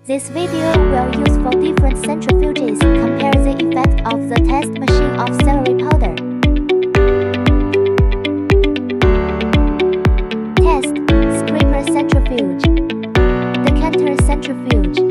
This video will use 4 different centrifuges. Compare the effect of the test machine of celery powder. Test: Scraper centrifuge, Decanter centrifuge.